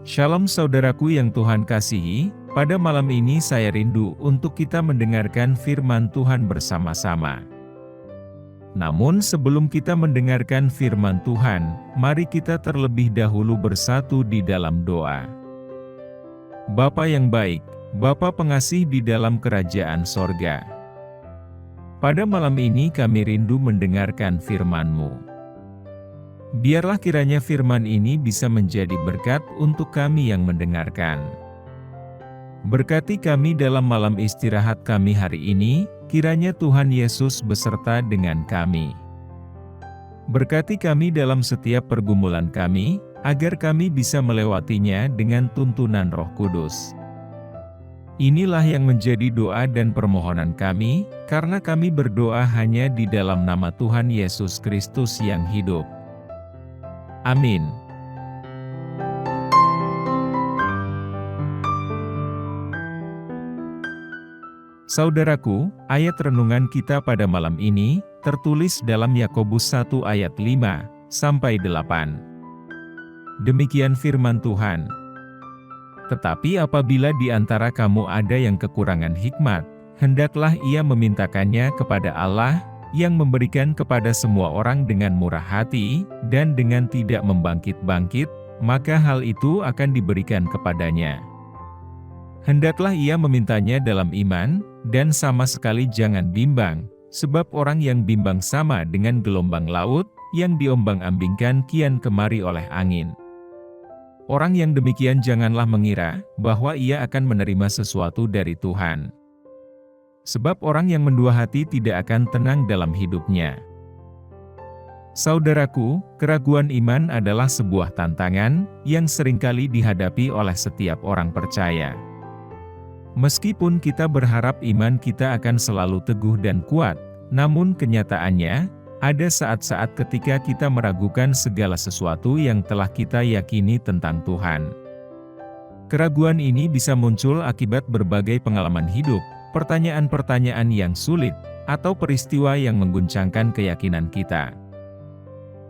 Shalom saudaraku yang Tuhan kasihi, pada malam ini saya rindu untuk kita mendengarkan firman Tuhan bersama-sama. Namun sebelum kita mendengarkan firman Tuhan, mari kita terlebih dahulu bersatu di dalam doa. Bapa yang baik, Bapa pengasih di dalam kerajaan sorga. Pada malam ini kami rindu mendengarkan firman-Mu. Biarlah kiranya firman ini bisa menjadi berkat untuk kami yang mendengarkan. Berkati kami dalam malam istirahat kami hari ini, kiranya Tuhan Yesus beserta dengan kami. Berkati kami dalam setiap pergumulan kami, agar kami bisa melewatinya dengan tuntunan Roh Kudus. Inilah yang menjadi doa dan permohonan kami, karena kami berdoa hanya di dalam nama Tuhan Yesus Kristus yang hidup. Amin. Saudaraku, ayat renungan kita pada malam ini, tertulis dalam Yakobus 1 ayat 5-8. Demikian firman Tuhan. Tetapi apabila di antara kamu ada yang kekurangan hikmat, hendaklah ia memintakannya kepada Allah, yang memberikan kepada semua orang dengan murah hati, dan dengan tidak membangkit-bangkit, maka hal itu akan diberikan kepadanya. Hendaklah ia memintanya dalam iman, dan sama sekali jangan bimbang, sebab orang yang bimbang sama dengan gelombang laut, yang diombang-ambingkan kian kemari oleh angin. Orang yang demikian janganlah mengira, bahwa ia akan menerima sesuatu dari Tuhan. Sebab orang yang mendua hati tidak akan tenang dalam hidupnya. Saudaraku, keraguan iman adalah sebuah tantangan yang seringkali dihadapi oleh setiap orang percaya. Meskipun kita berharap iman kita akan selalu teguh dan kuat, namun kenyataannya, ada saat-saat ketika kita meragukan segala sesuatu yang telah kita yakini tentang Tuhan. Keraguan ini bisa muncul akibat berbagai pengalaman hidup, pertanyaan-pertanyaan yang sulit, atau peristiwa yang mengguncangkan keyakinan kita.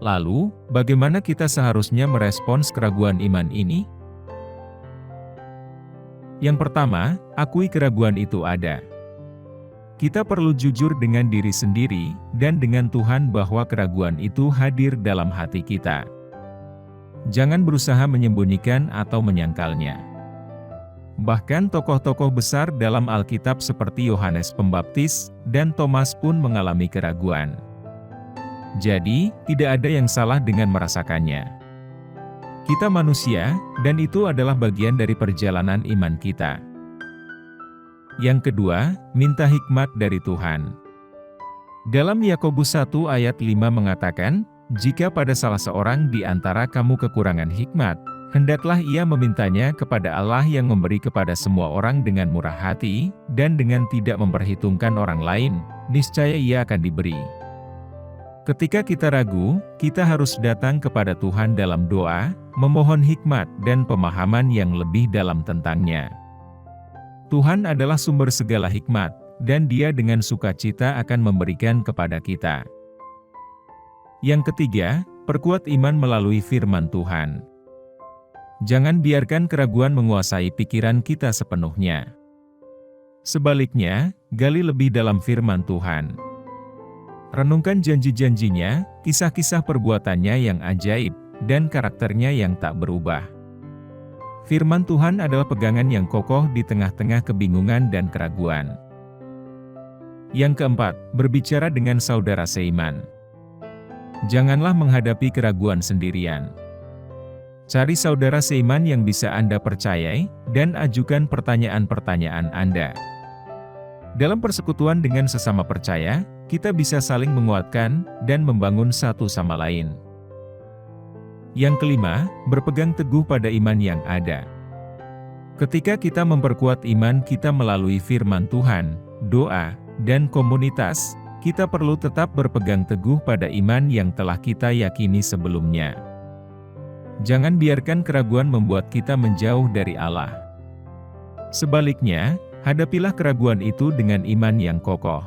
Lalu, bagaimana kita seharusnya merespons keraguan iman ini? Yang pertama, akui keraguan itu ada. Kita perlu jujur dengan diri sendiri, dan dengan Tuhan bahwa keraguan itu hadir dalam hati kita. Jangan berusaha menyembunyikan atau menyangkalnya. Bahkan tokoh-tokoh besar dalam Alkitab seperti Yohanes Pembaptis dan Thomas pun mengalami keraguan. Jadi, tidak ada yang salah dengan merasakannya. Kita manusia, dan itu adalah bagian dari perjalanan iman kita. Yang kedua, minta hikmat dari Tuhan. Dalam Yakobus 1 ayat 5 mengatakan, "Jika pada salah seorang di antara kamu kekurangan hikmat, hendaklah ia memintanya kepada Allah yang memberi kepada semua orang dengan murah hati, dan dengan tidak memperhitungkan orang lain, niscaya ia akan diberi." Ketika kita ragu, kita harus datang kepada Tuhan dalam doa, memohon hikmat dan pemahaman yang lebih dalam tentangnya. Tuhan adalah sumber segala hikmat, dan Dia dengan sukacita akan memberikan kepada kita. Yang ketiga, perkuat iman melalui firman Tuhan. Jangan biarkan keraguan menguasai pikiran kita sepenuhnya. Sebaliknya, gali lebih dalam firman Tuhan. Renungkan janji-janjinya, kisah-kisah perbuatannya yang ajaib, dan karakternya yang tak berubah. Firman Tuhan adalah pegangan yang kokoh di tengah-tengah kebingungan dan keraguan. Yang keempat, berbicara dengan saudara seiman. Janganlah menghadapi keraguan sendirian. Cari saudara seiman yang bisa Anda percayai, dan ajukan pertanyaan-pertanyaan Anda. Dalam persekutuan dengan sesama percaya, kita bisa saling menguatkan, dan membangun satu sama lain. Yang kelima, berpegang teguh pada iman yang ada. Ketika kita memperkuat iman kita melalui firman Tuhan, doa, dan komunitas, kita perlu tetap berpegang teguh pada iman yang telah kita yakini sebelumnya. Jangan biarkan keraguan membuat kita menjauh dari Allah. Sebaliknya, hadapilah keraguan itu dengan iman yang kokoh.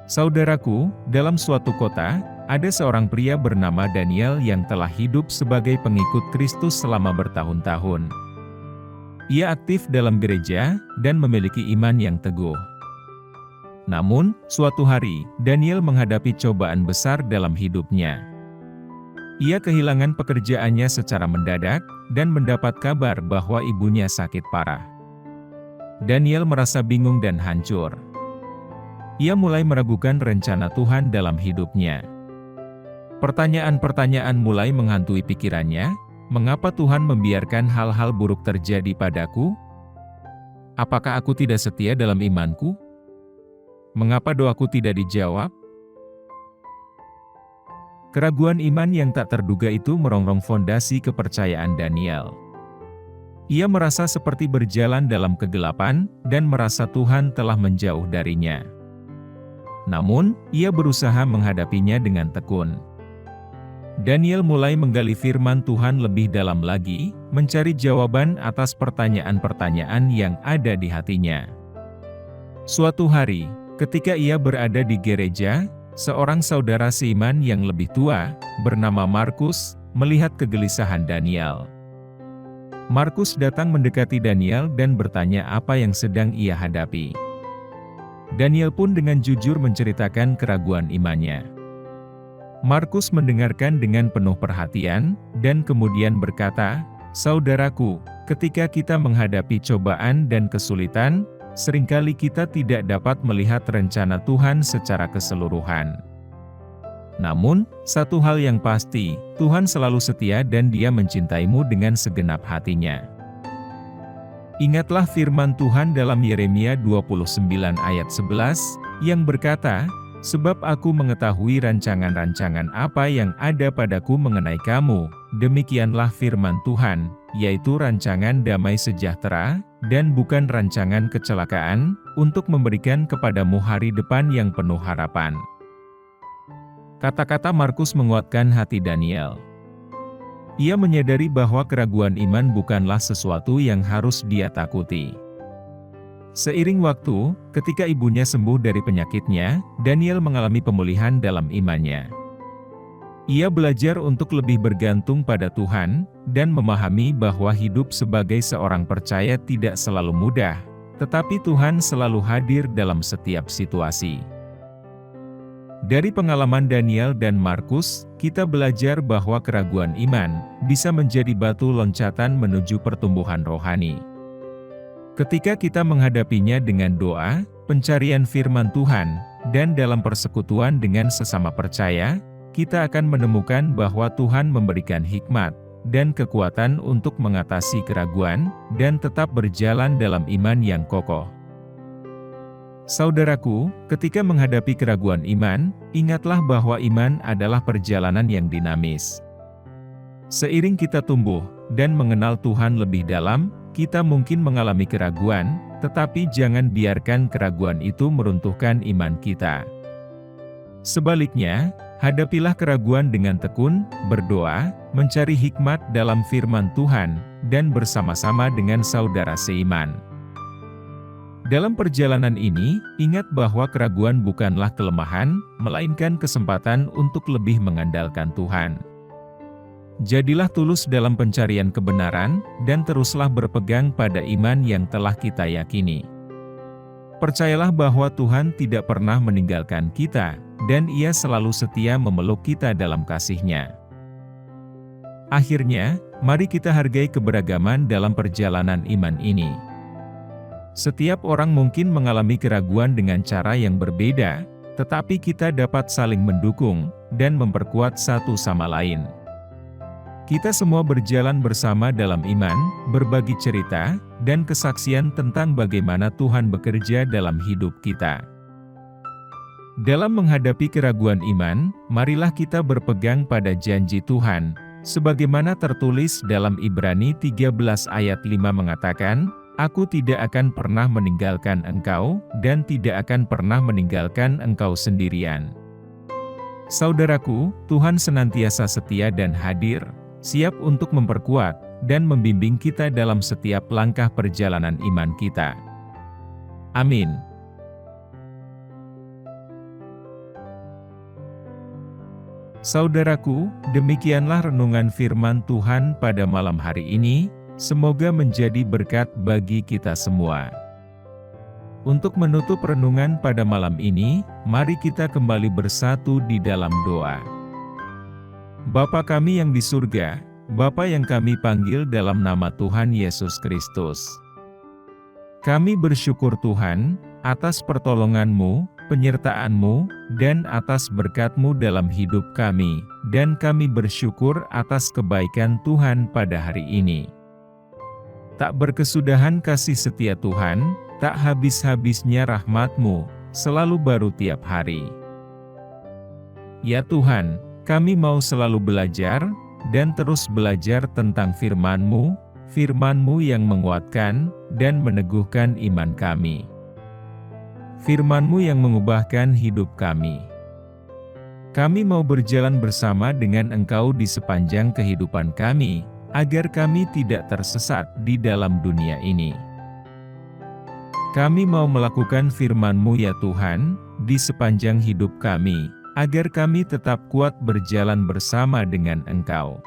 Saudaraku, dalam suatu kota, ada seorang pria bernama Daniel yang telah hidup sebagai pengikut Kristus selama bertahun-tahun. Ia aktif dalam gereja dan memiliki iman yang teguh. Namun, suatu hari, Daniel menghadapi cobaan besar dalam hidupnya. Ia kehilangan pekerjaannya secara mendadak dan mendapat kabar bahwa ibunya sakit parah. Daniel merasa bingung dan hancur. Ia mulai meragukan rencana Tuhan dalam hidupnya. Pertanyaan-pertanyaan mulai menghantui pikirannya, mengapa Tuhan membiarkan hal-hal buruk terjadi padaku? Apakah aku tidak setia dalam imanku? Mengapa doaku tidak dijawab? Keraguan iman yang tak terduga itu merongrong fondasi kepercayaan Daniel. Ia merasa seperti berjalan dalam kegelapan, dan merasa Tuhan telah menjauh darinya. Namun, ia berusaha menghadapinya dengan tekun. Daniel mulai menggali firman Tuhan lebih dalam lagi, mencari jawaban atas pertanyaan-pertanyaan yang ada di hatinya. Suatu hari, ketika ia berada di gereja, seorang saudara seiman yang lebih tua, bernama Markus, melihat kegelisahan Daniel. Markus datang mendekati Daniel dan bertanya apa yang sedang ia hadapi. Daniel pun dengan jujur menceritakan keraguan imannya. Markus mendengarkan dengan penuh perhatian, dan kemudian berkata, "Saudaraku, ketika kita menghadapi cobaan dan kesulitan, seringkali kita tidak dapat melihat rencana Tuhan secara keseluruhan. Namun, satu hal yang pasti, Tuhan selalu setia dan Dia mencintaimu dengan segenap hatinya." Ingatlah firman Tuhan dalam Yeremia 29 ayat 11, yang berkata, "Sebab aku mengetahui rancangan-rancangan apa yang ada padaku mengenai kamu, demikianlah firman Tuhan, yaitu rancangan damai sejahtera, dan bukan rancangan kecelakaan, untuk memberikan kepadamu hari depan yang penuh harapan." Kata-kata Markus menguatkan hati Daniel. Ia menyadari bahwa keraguan iman bukanlah sesuatu yang harus dia takuti. Seiring waktu, ketika ibunya sembuh dari penyakitnya, Daniel mengalami pemulihan dalam imannya. Ia belajar untuk lebih bergantung pada Tuhan, dan memahami bahwa hidup sebagai seorang percaya tidak selalu mudah, tetapi Tuhan selalu hadir dalam setiap situasi. Dari pengalaman Daniel dan Markus, kita belajar bahwa keraguan iman bisa menjadi batu loncatan menuju pertumbuhan rohani. Ketika kita menghadapinya dengan doa, pencarian firman Tuhan, dan dalam persekutuan dengan sesama percaya, kita akan menemukan bahwa Tuhan memberikan hikmat dan kekuatan untuk mengatasi keraguan, dan tetap berjalan dalam iman yang kokoh. Saudaraku, ketika menghadapi keraguan iman, ingatlah bahwa iman adalah perjalanan yang dinamis. Seiring kita tumbuh dan mengenal Tuhan lebih dalam, kita mungkin mengalami keraguan, tetapi jangan biarkan keraguan itu meruntuhkan iman kita. Sebaliknya, hadapilah keraguan dengan tekun, berdoa, mencari hikmat dalam firman Tuhan, dan bersama-sama dengan saudara seiman. Dalam perjalanan ini, ingat bahwa keraguan bukanlah kelemahan, melainkan kesempatan untuk lebih mengandalkan Tuhan. Jadilah tulus dalam pencarian kebenaran, dan teruslah berpegang pada iman yang telah kita yakini. Percayalah bahwa Tuhan tidak pernah meninggalkan kita, dan Ia selalu setia memeluk kita dalam kasih-Nya. Akhirnya, mari kita hargai keberagaman dalam perjalanan iman ini. Setiap orang mungkin mengalami keraguan dengan cara yang berbeda, tetapi kita dapat saling mendukung, dan memperkuat satu sama lain. Kita semua berjalan bersama dalam iman, berbagi cerita, dan kesaksian tentang bagaimana Tuhan bekerja dalam hidup kita. Dalam menghadapi keraguan iman, marilah kita berpegang pada janji Tuhan, sebagaimana tertulis dalam Ibrani 13 ayat 5 mengatakan, "Aku tidak akan pernah meninggalkan engkau, dan tidak akan pernah meninggalkan engkau sendirian." Saudaraku, Tuhan senantiasa setia dan hadir, siap untuk memperkuat dan membimbing kita dalam setiap langkah perjalanan iman kita. Amin. Saudaraku, demikianlah renungan firman Tuhan pada malam hari ini, semoga menjadi berkat bagi kita semua. Untuk menutup renungan pada malam ini, mari kita kembali bersatu di dalam doa. Bapa kami yang di surga, Bapa yang kami panggil dalam nama Tuhan Yesus Kristus. Kami bersyukur Tuhan, atas pertolongan-Mu, penyertaan-Mu, dan atas berkat-Mu dalam hidup kami, dan kami bersyukur atas kebaikan Tuhan pada hari ini. Tak berkesudahan kasih setia Tuhan, tak habis-habisnya rahmat-Mu, selalu baru tiap hari. Ya Tuhan, kami mau selalu belajar, dan terus belajar tentang firman-Mu, firman-Mu yang menguatkan, dan meneguhkan iman kami. Firman-Mu yang mengubahkan hidup kami. Kami mau berjalan bersama dengan Engkau di sepanjang kehidupan kami, agar kami tidak tersesat di dalam dunia ini. Kami mau melakukan firman-Mu ya Tuhan, di sepanjang hidup kami, agar kami tetap kuat berjalan bersama dengan Engkau.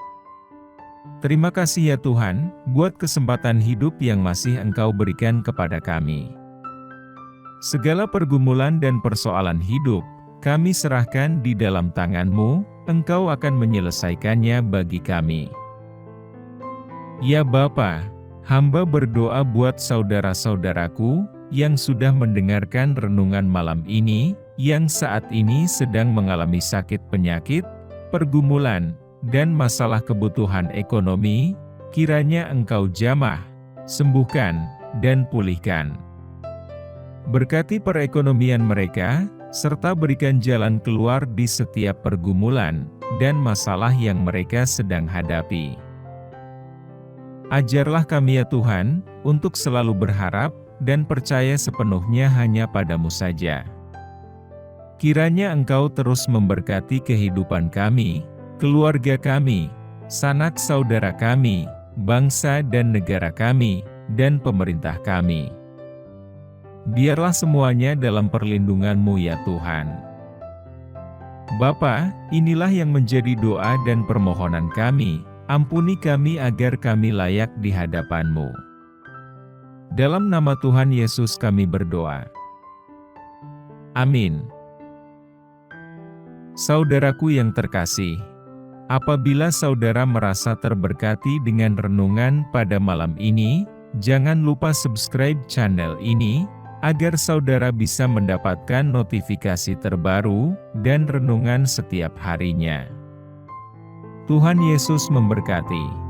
Terima kasih ya Tuhan, buat kesempatan hidup yang masih Engkau berikan kepada kami. Segala pergumulan dan persoalan hidup, kami serahkan di dalam tangan-Mu, Engkau akan menyelesaikannya bagi kami. Ya Bapa, hamba berdoa buat saudara-saudaraku, yang sudah mendengarkan renungan malam ini, yang saat ini sedang mengalami sakit penyakit, pergumulan, dan masalah kebutuhan ekonomi, kiranya Engkau jamah, sembuhkan, dan pulihkan. Berkati perekonomian mereka, serta berikan jalan keluar di setiap pergumulan, dan masalah yang mereka sedang hadapi. Ajarlah kami ya Tuhan, untuk selalu berharap, dan percaya sepenuhnya hanya padamu saja. Kiranya Engkau terus memberkati kehidupan kami, keluarga kami, sanak saudara kami, bangsa dan negara kami, dan pemerintah kami. Biarlah semuanya dalam perlindungan-Mu ya Tuhan. Bapa, inilah yang menjadi doa dan permohonan kami, ampuni kami agar kami layak di hadapan-Mu. Dalam nama Tuhan Yesus kami berdoa. Amin. Saudaraku yang terkasih, apabila saudara merasa terberkati dengan renungan pada malam ini, jangan lupa subscribe channel ini, agar saudara bisa mendapatkan notifikasi terbaru, dan renungan setiap harinya. Tuhan Yesus memberkati.